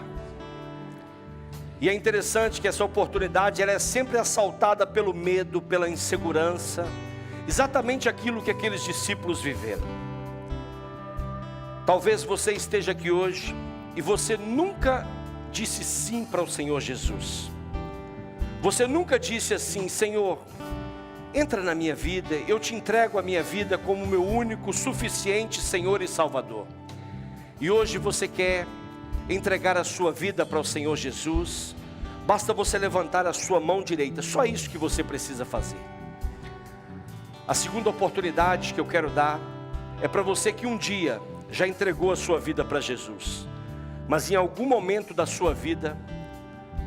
E é interessante que essa oportunidade ela é sempre assaltada pelo medo, pela insegurança, exatamente aquilo que aqueles discípulos viveram. Talvez você esteja aqui hoje e você nunca disse sim para o Senhor Jesus. Você nunca disse assim: Senhor, entra na minha vida, eu te entrego a minha vida como meu único, suficiente Senhor e Salvador. E hoje você quer entregar a sua vida para o Senhor Jesus. Basta você levantar a sua mão direita, só isso que você precisa fazer. A segunda oportunidade que eu quero dar é para você que um dia já entregou a sua vida para Jesus, mas em algum momento da sua vida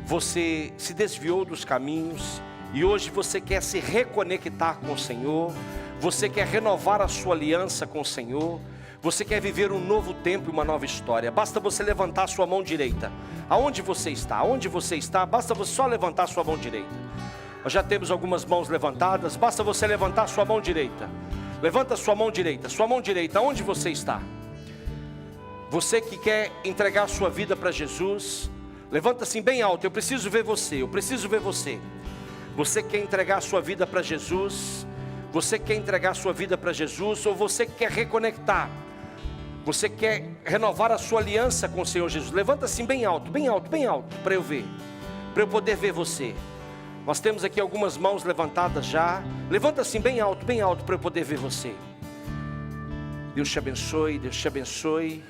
você se desviou dos caminhos e hoje você quer se reconectar com o Senhor, você quer renovar a sua aliança com o Senhor, você quer viver um novo tempo e uma nova história. Basta você levantar a sua mão direita. Aonde você está? Aonde você está? Basta você só levantar a sua mão direita. Nós já temos algumas mãos levantadas. Basta você levantar a sua mão direita. Levanta a sua mão direita. Sua mão direita, aonde você está? Você que quer entregar a sua vida para Jesus, levanta assim bem alto. Eu preciso ver você. Eu preciso ver você. Você quer entregar a sua vida para Jesus? Você quer entregar a sua vida para Jesus? Ou você quer reconectar? Você quer renovar a sua aliança com o Senhor Jesus? Levanta assim bem alto, bem alto, bem alto, para eu ver, para eu poder ver você. Nós temos aqui algumas mãos levantadas já. Levanta assim bem alto, para eu poder ver você. Deus te abençoe, Deus te abençoe.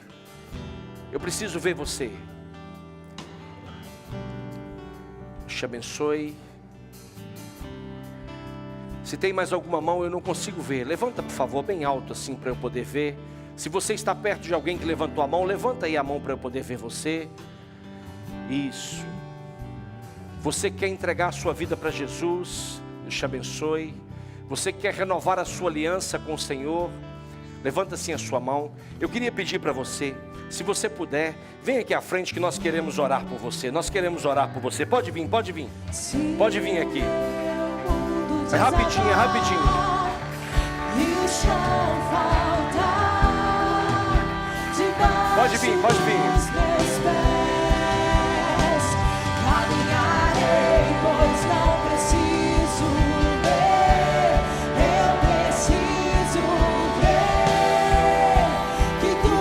Eu preciso ver você. Deus te abençoe. Se tem mais alguma mão, eu não consigo ver. Levanta, por favor, bem alto assim para eu poder ver. Se você está perto de alguém que levantou a mão, levanta aí a mão para eu poder ver você. Isso. Você quer entregar a sua vida para Jesus? Deus te abençoe. Você quer renovar a sua aliança com o Senhor? Levanta assim a sua mão. Eu queria pedir para você, se você puder, vem aqui à frente que nós queremos orar por você. Nós queremos orar por você. Pode vir, pode vir. Pode vir aqui. É rapidinho, é rapidinho. Pode vir, pode vir. Caminharei, pois não preciso ver. Eu preciso ver que tu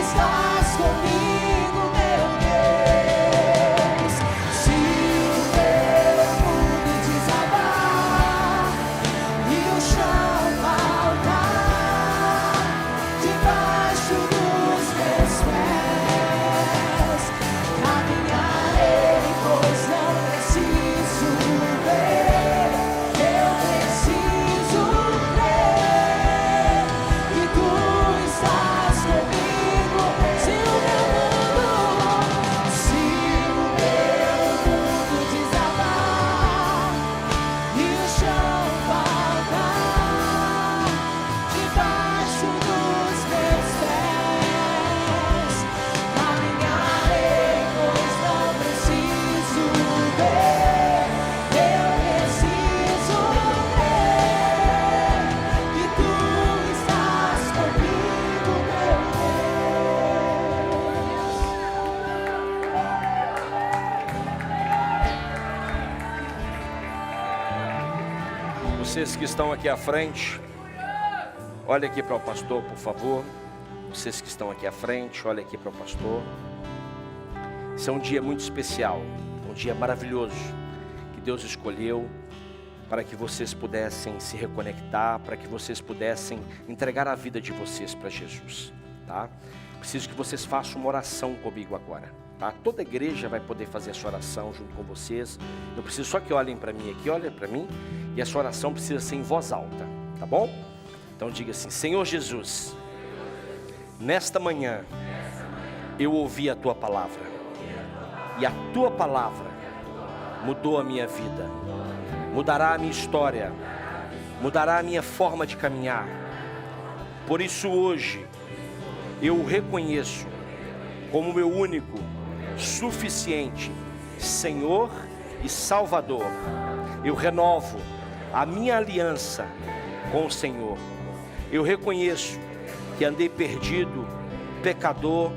estás comigo, meu Deus. Se o meu mundo desabar e o chão faltar debaixo dos meus pés, caminharei, pois não preciso ver. Eu preciso crer que tu estás comigo. Se o meu mundo desabar e o chão faltar debaixo dos meus pés, caminharei, pois não preciso ver. Eu preciso crer que tu estás comigo, meu Vocês que estão aqui à frente, olha aqui para o pastor, por favor. Vocês que estão aqui à frente, olha aqui para o pastor. Esse é um dia muito especial, um dia maravilhoso que Deus escolheu para que vocês pudessem se reconectar, para que vocês pudessem entregar a vida de vocês para Jesus, tá? Preciso que vocês façam uma oração comigo agora, tá? Toda a igreja vai poder fazer essa oração junto com vocês. Eu preciso só que olhem para mim aqui, olhem para mim, e essa oração precisa ser em voz alta, tá bom? Então diga assim: Senhor Jesus, nesta manhã eu ouvi a tua palavra, e a tua palavra mudou a minha vida, mudará a minha história, mudará a minha forma de caminhar. Por isso hoje eu o reconheço como meu único, suficiente Senhor e Salvador. Eu renovo a minha aliança com o Senhor. Eu reconheço que andei perdido, pecador.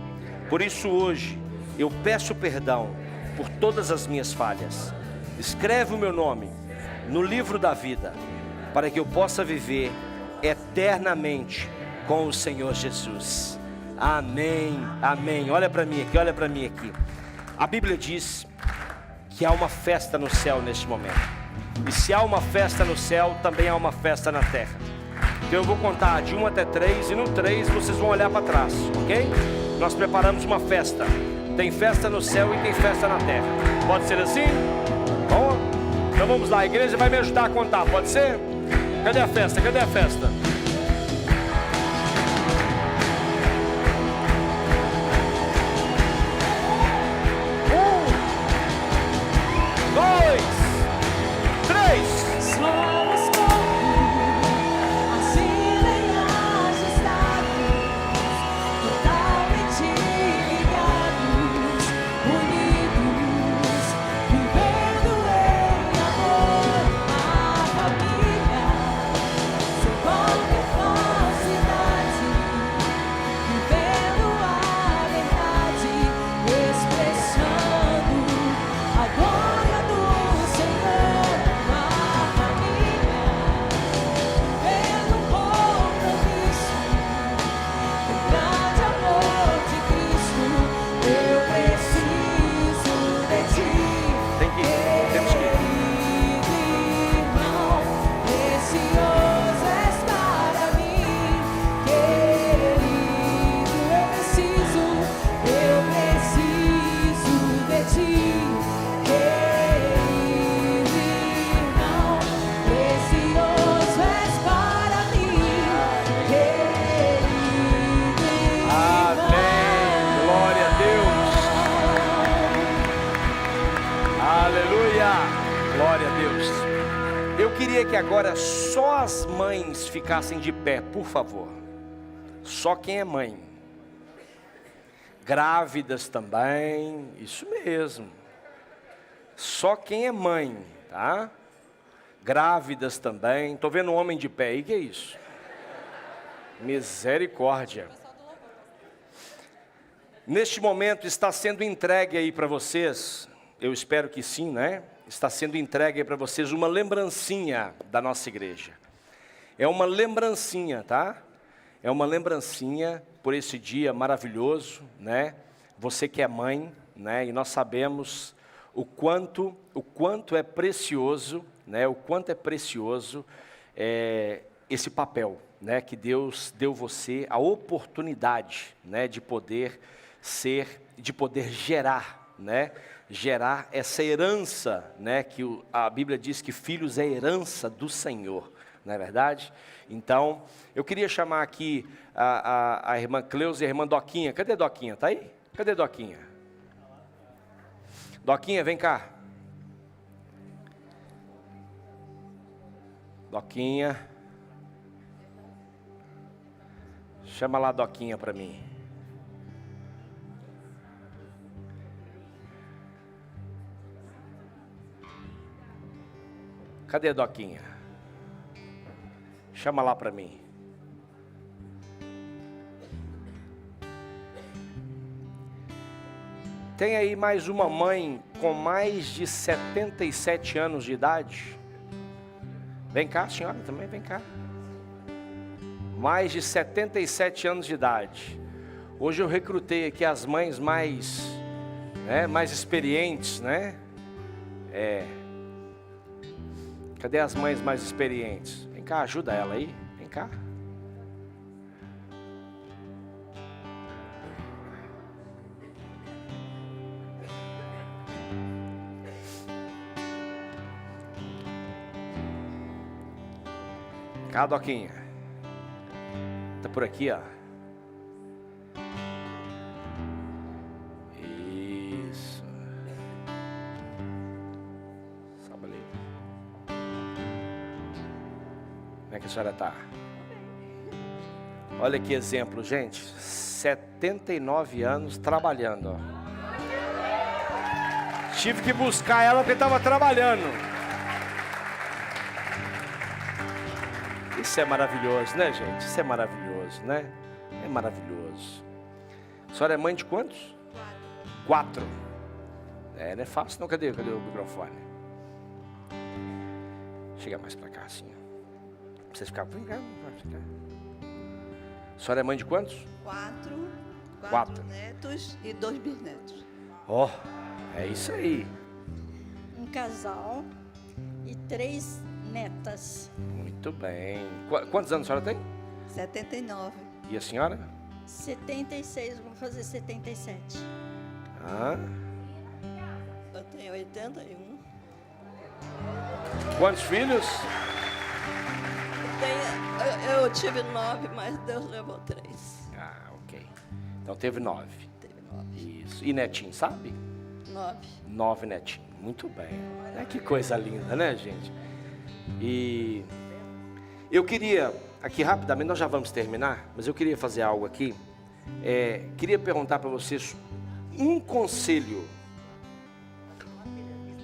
Por isso hoje eu peço perdão por todas as minhas falhas. Escreve o meu nome no livro da vida, para que eu possa viver eternamente com o Senhor Jesus. Amém, amém. Olha para mim aqui, olha para mim aqui. A Bíblia diz que há uma festa no céu neste momento. E se há uma festa no céu, também há uma festa na terra. Então eu vou contar de 1 até 3, e no 3 vocês vão olhar para trás, ok? Nós preparamos uma festa. Tem festa no céu e tem festa na terra. Pode ser assim? Bom, então vamos lá, a igreja vai me ajudar a contar, pode ser? Cadê a festa? Cadê a festa? 1, 2, 3. Somos corpo, assim lenhas estados, totalmente ligados, unidos, vivendo em amor, a família, sem qualquer falsidade, vivendo a verdade, expressando a glória do Senhor, a família, vivendo um compromisso, o grande amor de Cristo. Eu preciso de ti, Temos que ir. querido irmão, precioso és para mim, querido, eu preciso de ti, querido irmão, precioso és para mim, querido irmão. Amém. Glória a Deus. Aleluia. Glória a Deus. Eu queria que agora só as mães ficassem de pé, por favor. Só quem é mãe. Grávidas também, isso mesmo. Só quem é mãe, tá? Grávidas também. Tô vendo um homem de pé aí, que é isso? Misericórdia. Neste momento está sendo entregue aí para vocês, eu espero que sim, né? Está sendo entregue aí para vocês uma lembrancinha da nossa igreja. É uma lembrancinha, tá? É uma lembrancinha por esse dia maravilhoso, né? Você que é mãe, né? E nós sabemos o quanto é precioso, né? O quanto é precioso esse papel, né? Que Deus deu você a oportunidade, né? De poder gerar, né? Gerar essa herança, né? Que a Bíblia diz que filhos é herança do Senhor, não é verdade? Então, eu queria chamar aqui a irmã Cleusa e a irmã Doquinha. Cadê a Doquinha? Tá aí? Cadê a Doquinha? Doquinha, vem cá. Doquinha. Chama lá a Doquinha para mim. Cadê a Doquinha? Chama lá para mim. Tem aí mais uma mãe com mais de 77 anos de idade? Vem cá, senhora, também vem cá. Mais de 77 anos de idade. Hoje eu recrutei aqui as mães mais experientes, né? Cadê as mães mais experientes? Vem cá, ajuda ela aí. Vem cá. Cá, Doquinha. Tá por aqui, ó. Isso. Sobe ali. Como é que a senhora tá? Olha que exemplo, gente. 79 anos trabalhando, ó. Tive que buscar ela porque estava trabalhando. Isso é maravilhoso, né, gente? Isso é maravilhoso, né? É maravilhoso. A senhora é mãe de quantos? 4. Não é fácil não. Cadê o microfone? Chega mais pra cá, assim. Não precisa ficar. A senhora é mãe de quantos? 4. 4. netos e 2 bisnetos. Ó, é isso aí. Um casal e 3 netas. Muito bem. Quantos anos a senhora tem? 79. E a senhora? 76, vou fazer 77. Ah, Eu tenho 81. quantos filhos? Eu tive 9, mas Deus levou 3. Ah, ok. Então teve 9. Teve 9. Isso. E netinho, sabe? 9. 9 netinhos. Muito bem. Que coisa linda, né, gente? E eu queria, aqui rapidamente, nós já vamos terminar, mas eu queria fazer algo aqui. Queria perguntar para vocês um conselho.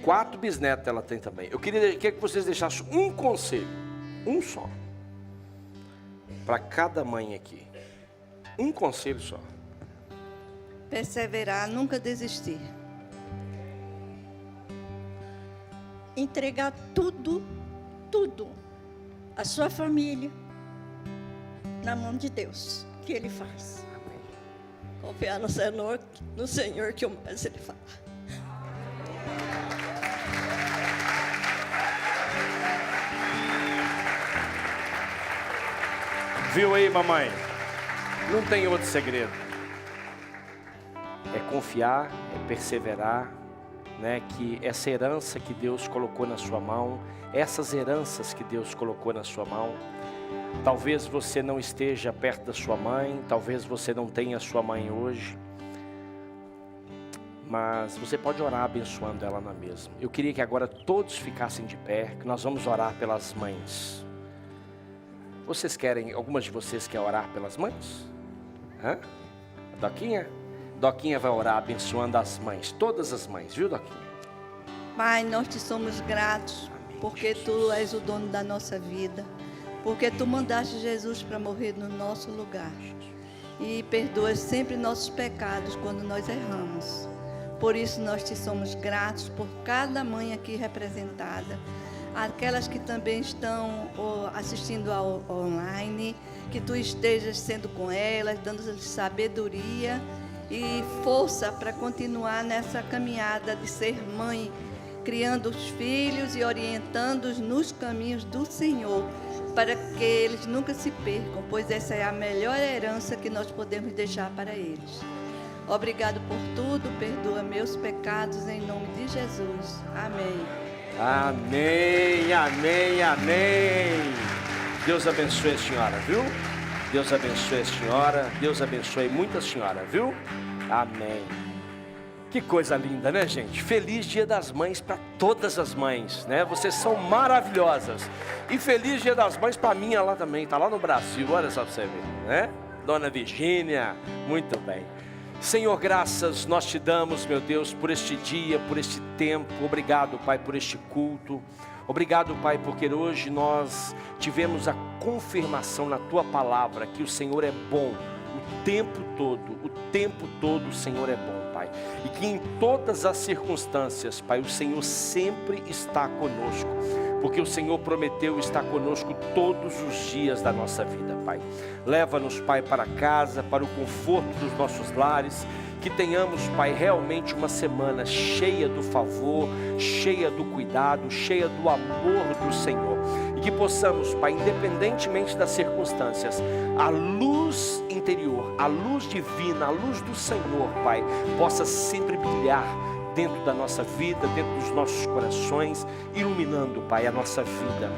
4 bisnetos ela tem também. Eu queria que vocês deixassem um conselho, um só, para cada mãe aqui. Um conselho só. Perseverar, nunca desistir. Entregar tudo, a sua família, na mão de Deus, que Ele faz. Confiar no Senhor que o mais Ele fala. Viu aí, mamãe? Não tem outro segredo. É confiar, é perseverar, né? Que essa herança que Deus colocou na sua mão, essas heranças que Deus colocou na sua mão, talvez você não esteja perto da sua mãe, talvez você não tenha a sua mãe hoje, mas você pode orar abençoando ela na mesma. Eu queria que agora todos ficassem de pé, que nós vamos orar pelas mães. Vocês querem, algumas de vocês querem orar pelas mães? Hã? Doquinha? Doquinha vai orar abençoando as mães, todas as mães, viu, Doquinha? Pai, nós te somos gratos, porque Tu és o dono da nossa vida, porque Tu mandaste Jesus para morrer no nosso lugar, e perdoas sempre nossos pecados quando nós erramos. Por isso nós te somos gratos por cada mãe aqui representada, aquelas que também estão assistindo ao online, que Tu estejas sendo com elas, dando-lhes sabedoria e força para continuar nessa caminhada de ser mãe, criando os filhos e orientando-os nos caminhos do Senhor, para que eles nunca se percam, pois essa é a melhor herança que nós podemos deixar para eles. Obrigado por tudo, perdoa meus pecados em nome de Jesus. Amém. Amém, amém, amém. Deus abençoe a senhora, viu? Deus abençoe a senhora, Deus abençoe muita senhora, viu? Amém. Que coisa linda, né, gente? Feliz Dia das Mães para todas as mães, né? Vocês são maravilhosas. E feliz Dia das Mães para minha lá também, tá lá no Brasil, olha só pra você ver, né? Dona Virgínia, muito bem. Senhor, graças nós te damos, meu Deus, por este dia, por este tempo. Obrigado, Pai, por este culto. Obrigado, Pai, porque hoje nós tivemos a confirmação na Tua palavra que o Senhor é bom o tempo todo o Senhor é bom, Pai. E que em todas as circunstâncias, Pai, o Senhor sempre está conosco, porque o Senhor prometeu estar conosco todos os dias da nossa vida, Pai. Leva-nos, Pai, para casa, para o conforto dos nossos lares, que tenhamos, Pai, realmente uma semana cheia do favor, cheia do cuidado, cheia do amor do Senhor, e que possamos, Pai, independentemente das circunstâncias, a luz interior, a luz divina, a luz do Senhor, Pai, possa sempre brilhar dentro da nossa vida, dentro dos nossos corações, iluminando, Pai, a nossa vida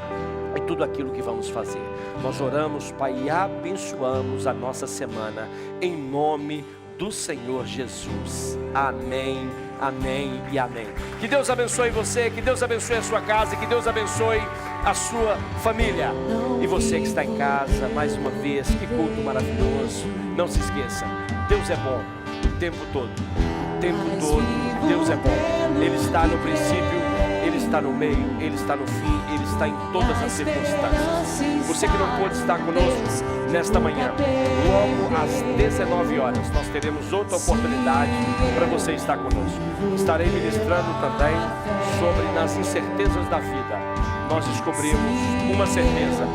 e tudo aquilo que vamos fazer. Nós oramos, Pai, e abençoamos a nossa semana em nome do Senhor Jesus. Amém, amém e amém. Que Deus abençoe você, que Deus abençoe a sua casa, que Deus abençoe a sua família. E você que está em casa, mais uma vez, que culto maravilhoso. Não se esqueça, Deus é bom o tempo todo. O tempo todo, Deus é bom. Ele está no princípio, Ele está no meio, Ele está no fim, Ele está em todas as circunstâncias. Você que não pôde estar conosco nesta manhã, logo às 19 horas, nós teremos outra oportunidade para você estar conosco. Estarei ministrando também sobre nas incertezas da vida. Nós descobrimos uma certeza: